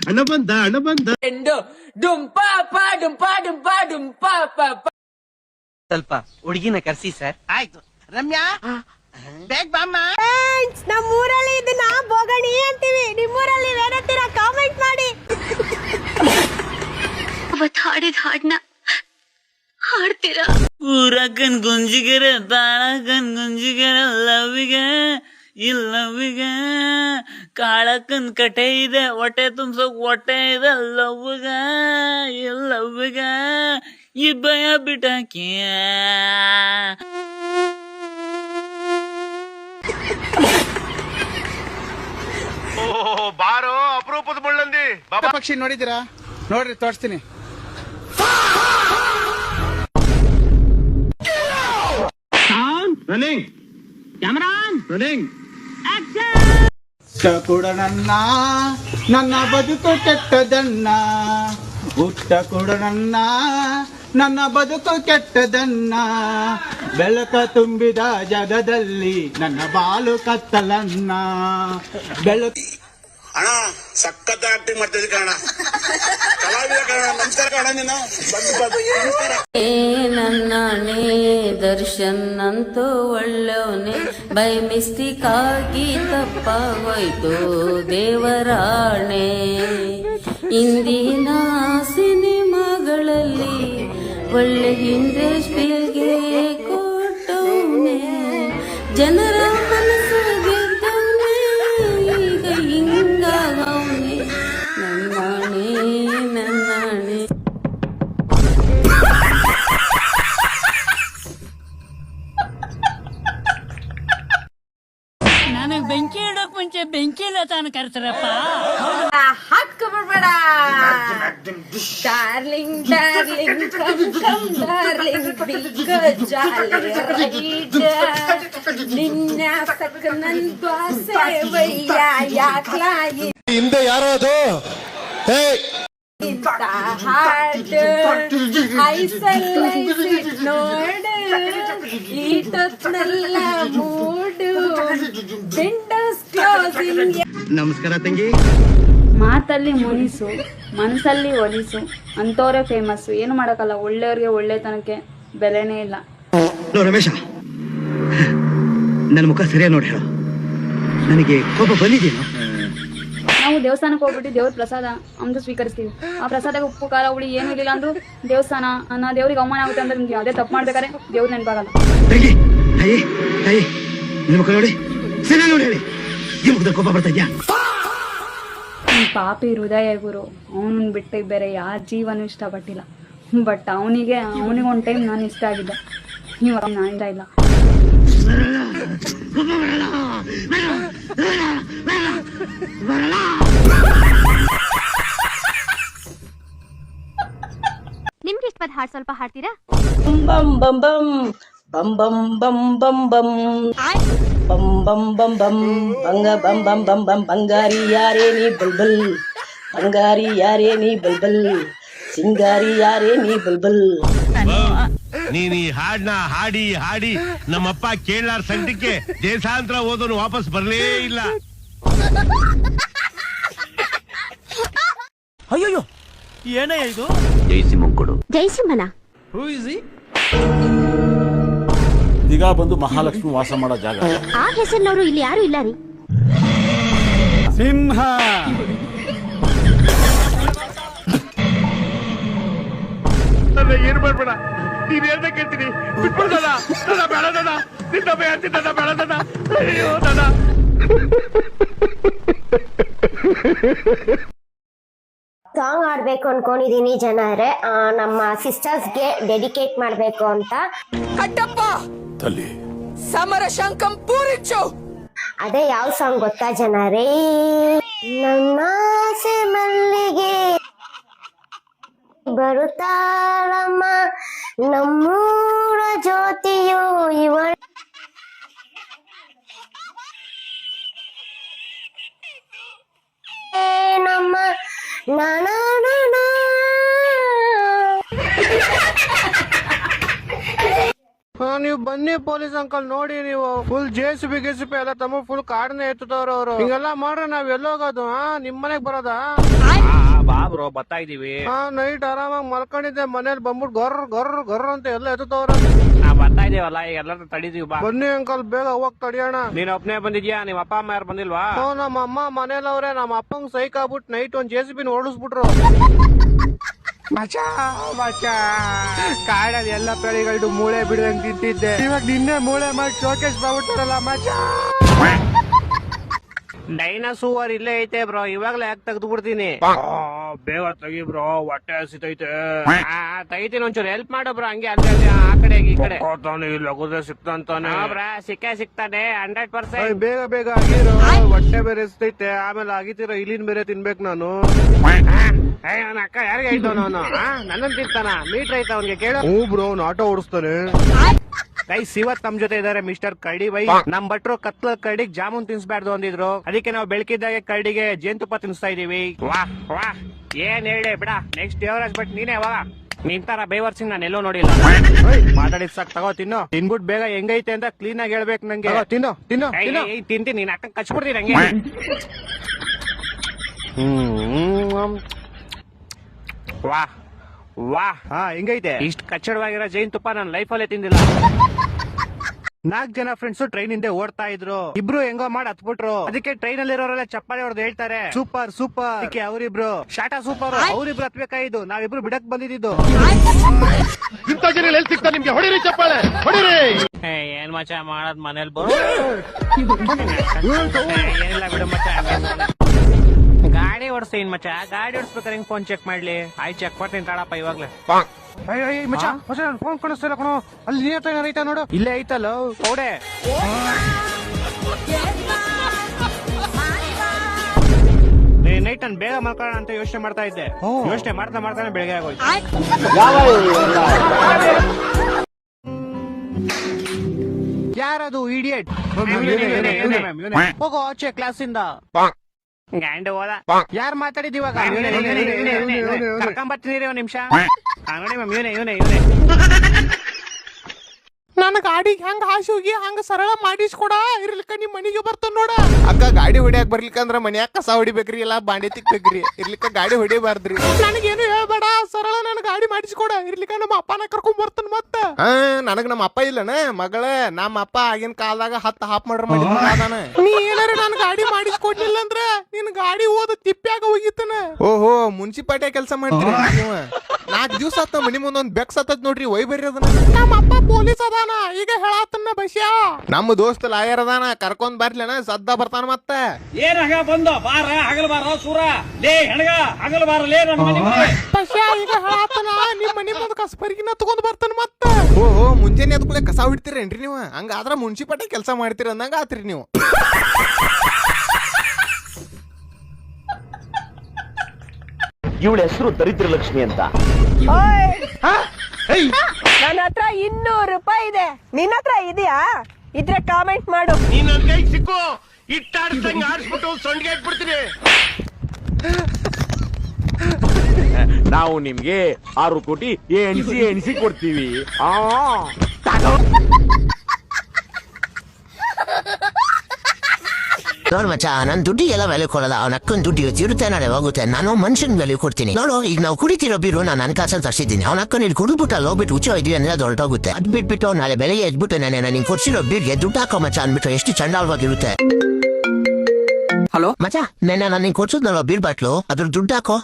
ಅಣ್ಣ ಬಂದ ಸ್ವಲ್ಪ ಹುಡುಗಿನ ಕರ್ಸಿ ಸರ್. ಆಯ್ತು ರಮ್ಯಾ, ಬೇಗ ಬಾಮ್ಮ. ನಮ್ಮೂರಲ್ಲಿ ಇದನ್ನ ಬೋಗಣಿ ಅಂತೀವಿ, ನಿಮ್ಮೂರಲ್ಲಿ ಏನಂತೀರಾ ಕಾಮೆಂಟ್ ಮಾಡಿ. ಅವತ್ತು ಹಾಡಿದ ಹಾಡ್ನ ಹಾಡ್ತೀರಾ? ಊರಕ್ಕನ್ ಗುಂಜಿಗೆರೆ ತಾಳಕನ್ ಗುಂಜಿಗೆರೆ ಲವ್ವಿಗೆ ಇಲ್ಲವಿಗೆ ಕಾಳಕ್ಕನ್ ಕಟೆ ಇದೆ ಹೊಟ್ಟೆ ತುಂಬ್ಸೋಕ್ ಹೊಟ್ಟೆ ಇದೆ ಲವ್ವಿಗ ಇಲ್ಲವ್ವಿಗ ಈ ಭಯ ಬಿಟ್ಟಾಕಿ. ಬಾರೋ ಅಪರೂಪದ ಮುಳ್ಳಂದಿ. ಪಕ್ಷಿ ನೋಡಿದ್ದೀರಾ? ನೋಡ್ರಿ ತೋರಿಸ್ತೀನಿ. ರನ್ನಿಂಗ್ ಕ್ಯಾಮರಾ ರನ್ನಿಂಗ್ ಕೂಡ ನನ್ನ ಬದುಕು ಕೆಟ್ಟದನ್ನ, ಊಟ ಕೂಡ ನನ್ನ ಬದುಕು ಕೆಟ್ಟದನ್ನ, ಬೆಳಕ ತುಂಬಿದ ಜಗದಲ್ಲಿ ನನ್ನ ಬಾಳು ಕತ್ತಲನ್ನ. ಬೆಳಕು ಅಣ್ಣ ಸಖತ್ ಆಕ್ಟಿಂಗ್ ಮಾಡ್ತಿದ್ದೆ ಕಣ, ಕಲಾವಿದ ಕಣ. ನಮಸ್ಕಾರ ಕಣ, ನೀನು ನನ್ನಾಣೆ ದರ್ಶನ್ ಅಂತೂ ಒಳ್ಳೆವನೆ, ಬೈ ಮಿಸ್ಟೇಕ್ ಆಗಿ ತಪ್ಪಾಗೋಯ್ತು ದೇವರಾಣೆ. ಇಂದಿನ ಸಿನಿಮಾಗಳಲ್ಲಿ ಒಳ್ಳೆ ಇಂಡಸ್ಟ್ರಿಗೆ ಕೊಟ್ಟವನೆ, ಜನರ ಮನಸ್ಸು ಗೆದ್ದವನೆ, ಈಗ ಹಿಂಗಾಗವನೆ. ನನ್ನಾಣೆ ನನ್ನಾಣೆ. ನನಗ್ ಬೆಂಕಿ ಇಡೋಕ್ ಮುಂಚೆ ಬೆಂಕಿ ಇಲ್ಲ ತಾನು ಕರ್ತಾರಪ್ಪ. ಹಾಕ ಬಿಡ್ಬೇಡ darling darling come come darling big jolly ride ನಿನ್ನ ಸಕ್ಕ ನನ್ ದ್ವಾಸೆ ವಯ್ಯ ಯಾಕ್ಲಾಗಿ ಹಿಂದೆ ಯಾರೋ ಅದು ಹಾಡ್ ಐಸಲ್ ನೋಡು ಈಟೊತ್ನೆಲ್ಲ ಮೂಡು ವಿಂಡೋಸ್ ಕ್ಲೋಸಿಂಗ್. ನಮಸ್ಕಾರ ತಂಗಿ. ಮಾತಲ್ಲಿ ಮುನಿಸು ಮನಸ್ಸಲ್ಲಿ ಒಲಿಸು ಅಂತವ್ರೆ ಫೇಮಸ್. ಏನು ಮಾಡಕ್ಕಲ್ಲ, ಒಳ್ಳೆಯವ್ರಿಗೆ ಒಳ್ಳೆತನಕ್ಕೆ ಬೆಲೆನೇ ಇಲ್ಲ. ರಮೇಶ, ನನ್ನ ಮುಖ ಸರಿಯಾಗಿ ನೋಡಿ ಹೇಳು, ನನಗೆ ಕೋಪ ಬಂದಿದೆಯಾ? ನಾವು ದೇವಸ್ಥಾನಕ್ಕೆ ಹೋಗ್ಬಿಟ್ಟು ದೇವ್ರ ಪ್ರಸಾದ ಅಂದು ಸ್ವೀಕರಿಸ್ತೀವಿ. ಆ ಪ್ರಸಾದಕ್ಕೆ ಉಪ್ಪು ಖಾರ ಹುಳಿ ಏನು ಇರಲಿಲ್ಲ ಅಂದ್ರೂ ದೇವಸ್ಥಾನ ನಾ ದೇವ್ರಿಗೆ ಅವಮಾನ ಆಗುತ್ತೆ ಅಂದ್ರೆ ನಿಮ್ಗೆ ಯಾವುದೇ ತಪ್ಪು ಮಾಡ್ಬೇಕಾದ್ರೆ ದೇವ್ರ ನೆನಪಾಗಲ್ಲ. ತಂಗಿ, ತಾಯಿ ತಾಯಿ, ನಿನ್ನ ಮುಖ ನೋಡಿ ಸರಿಯಾಗಿ ನೋಡಿ ಹೇಳಿ, ಈ ಮುಖದಲ್ಲಿ ಕೋಪ ಬರ್ತಾ ಇದೆಯಾ? ಪಾಪಿ ಹೃದಯ ಗುರು, ಅವನನ್ನ ಬಿಟ್ಟು ಬೇರೆ ಯಾರ ಜೀವನೂ ಇಷ್ಟಪಟ್ಟಿಲ್ಲ. ಬಟ್ ಅವನಿಗೆ ಒಂದು ಟೈಮ್ ನಾನು ಇಷ್ಟ ಆಗಿದ್ದೆ, ಇವಾಗ ನಾನು ಇಷ್ಟ ಇಲ್ಲ. ನಿಮ್ಗೆ ಇಷ್ಟವಾದ ಹಾಡು ಸ್ವಲ್ಪ ಹಾಡ್ತೀರಾ? ಬಂ ಬಂ ಬಂ ಬಂ ಬಂ ಬಂ ಬಂ ಬಂ ಬಂ ಬಂ ಬಂ ಬಂ ಬಂಗ ಬಂ ಬಂ ಬಂ ಬಂ ಬಂಗಾರಿ ಯಾರೇ ನೀ ಬಲ್ಬಲ್, ಬಂಗಾರಿ ಯಾರೇ ನೀ ಬಲ್ಬಲ್, ಸಿಂಗಾರಿ ಯಾರೇ ನೀ ಬಲ್ಬಲ್. ನೀನ್ ಈ ಹಾಡ್ನ ಹಾಡಿ ಹಾಡಿ ನಮ್ಮಪ್ಪ ಕೇಳಾರ ಸಂಗತಿಗೆ ದೇಶಾಂತರ ಓದೋನು ವಾಪಸ್ ಬರ್ಲೇ ಇಲ್ಲ. ಅಯ್ಯೋ ಏನೇ ಇದು? ಜಯಸಿಂಹನ ಈಗ ಬಂದು ಮಹಾಲಕ್ಷ್ಮಿ ವಾಸ ಮಾಡೋ ಜಾಗ. ಆ ಹೆಸರಿನವರು ಇಲ್ಲಿ ಯಾರು ಇಲ್ಲ ರೀ. ಸಿಂಹ ಏನ್ ಮಾಡ್ಬೇಡ, ನೀನ್ ಹೇಳ್ದ ಕೇಳ್ತೀನಿ. ಬಿಟ್ಬಿಡ್ದದ ಬೇಡದ ನಿನ್ನ ಬೇಡ ಬೇಡದ. ಅಯ್ಯೋ ದದ. ಸಾಂಗ್ ಆಡ್ಬೇಕು ಅನ್ಕೊಂಡಿದೀನಿ ಜನರೇ, ನಮ್ಮ ಸಿಸ್ಟರ್ಸ್ಗೆ ಡೆಡಿಕೇಟ್ ಮಾಡ್ಬೇಕು ಅಂತ. ಕಟ್ಟಪ್ಪ ಸಮರ ಶಂಕಂ ಪೂರಿಚ್ಚು. ಅದೇ ಯಾವ ಸಾಂಗ್ ಗೊತ್ತಾ ಜನರೇ? ನನ್ನ ಆಸೆ ಮಲ್ಲಿಗೆ ಬರುತ್ತಾಳಮ್ಮ ನಮ್ಮೂರ ಜ್ಯೋತಿಯು ಇವಳ ನಮ್ಮ ನೀವು ಬನ್ನಿ ಪೊಲೀಸ್ ಅಂಕಲ್, ನೋಡಿ ನೀವು ಫುಲ್ ಜೆಸಿಬಿ ಗೆಸಿಪಿ ಎಲ್ಲ ತಮ್ಮ ಫುಲ್ ಕಾಡನ್ನೇ ಎತ್ತುತ್ತವ್ರ ಅವರು. ಹಿಂಗೆಲ್ಲ ಮಾಡ್ರೆ ನಾವ್ ಎಲ್ಲೋಗೋದು? ನಿಮ್ ಮನೆಗ್ ಬರೋದಾ? ಬಾ ಬ್ರೋ ಬರ್ತಾ ಇದೀವಿ. ನೈಟ್ ಆರಾಮಾಗಿ ಮಲ್ಕೊಂಡಿದ್ದೆ, ಮನೇಲಿ ಬಂದ್ಬಿಟ್ಟು ಗೊರ್ರ ಅಂತ ಎಲ್ಲ ಎತ್ತವ್ರ. ನಾವ್ ಬರ್ತಾ ಇದೀವಲ್ಲ, ಈಗ ಎಲ್ಲರೂ ತಡಿದೀವಿ, ಬಾ. ಬನ್ನಿ ಅಂಕಲ್, ಬೇಗ ಹೋಗ್ ತಡಿಯೋಣ. ನೀನ್ ಒಬ್ನೇ ಬಂದಿದ್ಯಾ? ನಿಮ್ ಅಪ್ಪ ಅಮ್ಮ ಯಾರು ಬಂದಿಲ್ವಾ? ನಮ್ಮ ಅಮ್ಮ ಮನೇಲವ್ರೆ. ನಮ್ಮ ಅಪ್ಪಂಗ್ ಸೈಕ್ ಆಗ್ಬಿಟ್ಟು ನೈಟ್ ಒಂದ್ JCB ಓಡಿಸ್ಬಿಟ್ರು. ಕಾಡಲ್ಲಿ ಎಲ್ಲ ಪ್ರಾಣಿಗಳು ಮೂಳೆ ಬಿಡುವಂಗ್ ತಿಂತಿದ್ದೆ, ಇವಾಗ ನಿನ್ನೆ ಮೂಳೆ ಮಾಡಿ ಶೋಕೇಶ್ ಮಾಡ್ಬಿಟ್ಟಾರಲ್ಲ ಮಚಾ. ಡೈನಾಸೂರ್ ಇಲ್ಲೇ ಐತೆ ಬ್ರೋ, ಇವಾಗ್ಲೇ ಯಾಕೆ ತೆಗ್ದು ಬಿಡ್ತೀನಿ. ಬೇಗ ತೆಗಿ ಬ್ರೋ, ಹೊಟ್ಟೆ ಹಸಿತೈತೆ. ತೆಗಿತೀನಿ, ಒಂಚೂರು ಹೆಲ್ಪ್ ಮಾಡು ಬ್ರೋ. ಹಂಗೆ ಅಲ್ಲಿ ಆ ಕಡೆ ಈ ಕಡೆ ಲಗುದ ಸಿಕ್ತಾನೆ ಬ್ರಾ. ಸಿಕ್ತಾನೆ 100%. ಬೇಗ ಆಗಿರೋ, ಹೊಟ್ಟೆ ಬೇರೆ ಹಸಿತೈತೆ. ಆಮೇಲೆ ಆಗಿತಿರೋ ಇಲ್ಲಿನ ಬೇರೆ ತಿನ್ಬೇಕು ನಾನು. ನನ್ನ ಅಕ್ಕ ಯಾರಿಗೆ ಆಯ್ತು ಅವನು? ನನ್ನನ್ ತಿಂತಾನ? ಮೀಟರ್ ಐತ ಅವ್ನಿಗೆ ಕೇಳು. ಹ್ಞೂ ಬ್ರೋ, ಅವ್ನು ಆಟೋ ಓಡಿಸ್ತಾನೆ. ಗೈಸ್, ಇವತ್ ನಮ್ ಜೊತೆ ಇದಾರೆ ಮಿಸ್ಟರ್ ಕರಡಿ ಬೈ. ನಮ್ ಭಟ್ರು ಕತ್ಲ ಕರಡಿಗ್ ಜಾಮೂನ್ ತಿನ್ಸ್ಬಾರ್ದು ಅಂದಿದ್ರು, ಅದಕ್ಕೆ ನಾವು ಬೆಳಕಿದ್ದಾಗೆ ಕರಡಿಗೆ ಜೇನುತುಪ್ಪ ತಿನ್ಸ್ತಾ ಇದೀವಿ. ವಾ ಏನ್ ಹೇಳಿ ಬಿಡ. ನೆಕ್ಸ್ಟ್ ದೇವರಾಜ್ ಭಟ್ ನೀನೇ ವಾ. ನಿನ್ ತರ ಬೇವರ್ಸಿಂಗ್ ನಾನು ಎಲ್ಲೋ ನೋಡಿಲ್ಲ. ಮಾತಾಡಿದ್ ಸಾಕ್, ತಗೋ ತಿನ್ನು. ತಿನ್ಬಿಟ್ಟು ಬೇಗ ಹೆಂಗೈತೆ ಅಂತ ಕ್ಲೀನ್ ಆಗಿ ಹೇಳ್ಬೇಕು ನಂಗೆ. ತಿನ್ನು ತಿಂತೀನಿ, ನೀನ್ ಅಕ್ಕ ಕಚ್ಬಿಡ್ತೀನಿ ಹಂಗೆ. ವಾ ಹೆಂಗೈತೆ? ಇಷ್ಟ ಕಚ್ಚಡವಾಗಿರೋ ಜೇನುತುಪ್ಪ ನನ್ನ ಲೈಫಲ್ಲೇ ತಿಂದಿಲ್ಲ. 4 ಜನ ಫ್ರೆಂಡ್ಸ್ ಟ್ರೈನ್ ಹಿಂದೆ ಓಡ್ತಾ ಇದ್ರು. ಇಬ್ರು ಹೆಂಗೋ ಮಾಡಿ ಹತ್ಬಿಟ್ರು. ಅದಕ್ಕೆ ಟ್ರೈನ್ ಅಲ್ಲಿರೋರೆಲ್ಲ ಚಪ್ಪಾಳೆ ಹೊಡೆದು ಹೇಳ್ತಾರೆ, ಸೂಪರ್ ಅದಕ್ಕೆ ಅವರಿಬ್ರು ಶಾಟಾ ಸೂಪರ್. ಅವರಿಬ್ರು ಹತ್ಬೇಕಾಯ್ತು, ನಾವಿಬ್ರು ಬಿಡಕ್ ಬಂದಿದ್ದು. ಇಂಥ ಜನ ಎಲ್ಲಿ ಸಿಗ್ತಾರೆ ನಿಮ್ಗೆ? ಹೊಡಿರಿ ಚಪ್ಪಾಳೆ, ಹೊಡಿರಿ. ಏನ್ ಮಚ ಮಾಡದ್ ಮನೇಲಿ ಏನಿಲ್ಲ ಬಿಡು ಮಚ. ಗಾಡಿ ಓಡಿಸ್ತೀನಿ ಮಚ. ಗಾಡಿ ಓಡಿಸ್ಬೇಕಾದ್ರೆ ಹೆಂಗ್ ಫೋನ್ ಚೆಕ್ ಮಾಡ್ಲಿ? ಆಯ್ತು, ಚೆಕ್ ಮಾಡ್ತೀನಿ ತಾಳಪ್ಪ ಇವಾಗ್ಲೇ. ಮಚ ಫೋನ್ ಕಾಣಿಸ್ತಿಲ್ಲ ಕಣೋ. ಅಲ್ಲಿ ನೀರ್ ಐತಾ ನೋಡು. ಇಲ್ಲೇ ಐತಲ್ಲ ಕೌಡೆ. ನೈಟ್ ನಾನು ಬೇಗ ಮಲ್ಕೊಳ್ಳೋಣ ಅಂತ ಯೋಚನೆ ಮಾಡ್ತಾ ಇದ್ದೆ. ಯೋಚನೆ ಮಾಡ್ತಾನೆ ಬೆಳಗ್ಗೆ ಆಗೋಯ್ತು. ಯಾರದು ಇಡಿಯಟ್? ಹೋಗೋ ಆಚೆ ಕ್ಲಾಸಿಂದ. ಗಂಡ ಹೋದ. ಯಾರು ಮಾತಾಡಿದ್ ಇವಾಗ? ಕರ್ಕೊಂಬರ್ತೀನಿ ಒಂದ್ ನಿಮಿಷ. ನೋಡಿ ಮ್ಯಾಮ್, ಇವನೇ ನನ್ನ ಗಾಡಿಗೆ ಹೆಂಗ ಹಾಸಿ ಹೋಗಿ ಹಂಗ ಸರಳ ಮಾಡಿಸ್ಕೊಡ. ಇರ್ಲಿಕ್ಕ ನಿಮ್ ಮನಿಗೆ ಬರ್ತಾನ ನೋಡ. ಅಕ್ಕ ಗಾಡಿ ಹೊಡಿಯಾಕ ಬರ್ಲಿಕ್ಕಂದ್ರ ಮನ್ಯಾಗ ಕಸ ಹೊಡಿಬೇಕ್ರಿ, ಇಲ್ಲ ಬಾಂಡೆ ತಿಕ್ಬೇಕ್ರಿ. ಇರ್ಲಿಕ್ಕ ಗಾಡಿ ಹೊಡಿಬಾರ್ದ್ರಿ. ನನಗೇನು ಹೇಳ್ಬೇಡ, ಸರಳ ನನ್ ಗಾಡಿ ಮಾಡಿಸ್ಕೊಡ. ಇರ್ಲಿಕ್ಕ ನಮ್ಮ ಅಪ್ಪನ ಕರ್ಕೊಂಡ್ ಬರ್ತಾನ. ಮತ್ತ ನನಗ್ ನಮ್ಮ ಅಪ್ಪ ಇಲ್ಲನ ಮಗಳ. ನಮ್ಮ ಅಪ್ಪ ಆಗಿನ ಕಾಲದಾಗ 10 ಹಾಪ್ ಮಾಡ್ರ ಮಾಡಿದಾನ. ನೀ ಏನಾರ ನನ್ ಗಾಡಿ ಮಾಡಿಸ್ಕೊಡ್ಲಿಲ್ಲ ಅಂದ್ರ ನಿನ್ ಗಾಡಿ ಓದ ತಿಪ್ಪ್ಯಾಗ ಹೋಗಿತ್ತನ. ಓಹೋ, ಮುನ್ಸಿಪಾಲ್ಟಿ ಕೆಲಸ ಮಾಡ್ತೀರಿ ನೀವು? 4 ದಿವ್ಸ ಆತ ಮನಿ ಮುಂದೊಂದ್ ಬೆಕ್ಸ್ ಆತದ್ ನೋಡ್ರಿ, ಒಯ್ ಬರ್ರಿ ಅದನ್ನ. ನಮ್ಮ ಅಪ್ಪ ಪೊಲೀಸ್ ಅದಾನ, ಈಗ ಹೇಳತ್ತನ್ನ ಬಸ್ಯಾ. ನಮ್ಮ ದೋಸ್ತ ಲಾಯರ್ ಅದಾನ, ಕರ್ಕೊಂಡ್ ಬರ್ಲಿನ ಸದ್ದ ಬರ್ತಾನ. ಮತ್ತ ಏನ್ ಹಗ ಬಂದ ಬಾರ ಹಗಲ್ ಬಾರ ಸೂರ ಲೇ ಹೆಣಗ ಹಗಲ್ ಬಾರ ಲೇ ನನ್ನ ಮನೆ ಬಸ್ಯಾ. ಈಗ ಹೇಳತ್ತನ ನಿಮ್ ಮನಿ ಮುಂದ ಕಸಬರಿಗಿನ ತಗೊಂಡ್ ಬರ್ತಾನ. ಮತ್ತ ಓಹೋ, ಮುಂಜಾನೆ ಅದ್ಕೂಲೆ ಕಸ ಹೊಡಿತೀರೇನ್ರಿ ನೀವು? ಹಂಗಾದ್ರ ಮುನ್ಸಿಪಾಲ್ಟಿ ಕೆಲಸ ಮಾಡ್ತೀರಿ ಅಂದಂಗ ಆತ್ರಿ ನೀವು. ಇವಳ ಹೆಸರು ದರಿದ್ರ ಲಕ್ಷ್ಮಿ ಅಂತ. ನನ್ನ ಹತ್ರ 200 ರೂಪಾಯಿ ಇದೆ, ನಿನ್ನ ಹತ್ರ ಇದೆಯಾ? ಇದ್ರೆ ಕಾಮೆಂಟ್ ಮಾಡು. ನೀನ್ ನನ್ ಕೈಗೆ ಸಿಕ್ಕು, ಇಟ್ಟಾಡ್ಸಂಗ್ ಆಡ್ಸ್ಬಿಟ್ಟು ಸೊಂಡ್ಗೆ ಹಾಕ್ಬಿಡ್ತೀನಿ. ನಾವು ನಿಮ್ಗೆ 6 ಕೋಟಿ ಎಣಿಸಿ ಕೊಡ್ತೀವಿ. ನೋಡ್ ಮಚ್ಚ, ನನ್ ದುಡ್ಡಿಗೆಲ್ಲ ವ್ಯಾಲ್ಯೂ ಕೊಡಲ್ಲ. ಅವ್ನ ಅಕ್ಕನ್ ದುಡ್ಡು ಇರುತ್ತೆ, ನಾಳೆ ಹೋಗುತ್ತೆ. ನಾನು ಮನುಷ್ಯನ್ ವ್ಯಾಲ್ಯೂ ಕೊಡ್ತೀನಿ. ನೋಡು, ಈಗ ನಾವು ಕುಡಿತಿರೋ ಬೀರು ನಾನು ನನ್ನ ಕಾಸಲ್ಲಿ ತರಿಸಿದ್ದೀನಿ. ಅವ್ನ ಅಕ್ಕನ ಇಲ್ಲಿ ಕುಡಿದ್ಬಿಟ್ಟು ಅಲ್ಲಿ ಹೋಗ್ಬಿಟ್ಟು ಹುಚ್ಚ ಇದೀವಿ ಅಂದ್ರೆ ಅದು ಹೊರಟೋಗುತ್ತೆ. ಅದ್ ಬಿಟ್ಬಿಟ್ಟು ನಾಳೆ ಬೆಳಗ್ಗೆ ಎದ್ಬಿಟ್ಟು ನಾನು ನಿಂಗೆ ಕೊಡ್ಸಿರೋ ಬೀರ್ಗೆ ದುಡ್ಡು ಹಾಕೋ ಮಚ್ಚ ಅಂದ್ಬಿಟ್ಟು ಎಷ್ಟು ಚಂಡಾಳವಾಗಿರುತ್ತೆ. ಹಲೋ ಮಚ್ಚ, ನೆನ್ನೆ ನಾನು ನಿಂಗೆ ಕೊಡ್ಸಿದ್ನಲ್ಲ ಬೀರ್ ಬಾಟ್ಲು, ಅದ್ರ ದುಡ್ಡು ಹಾಕೋ.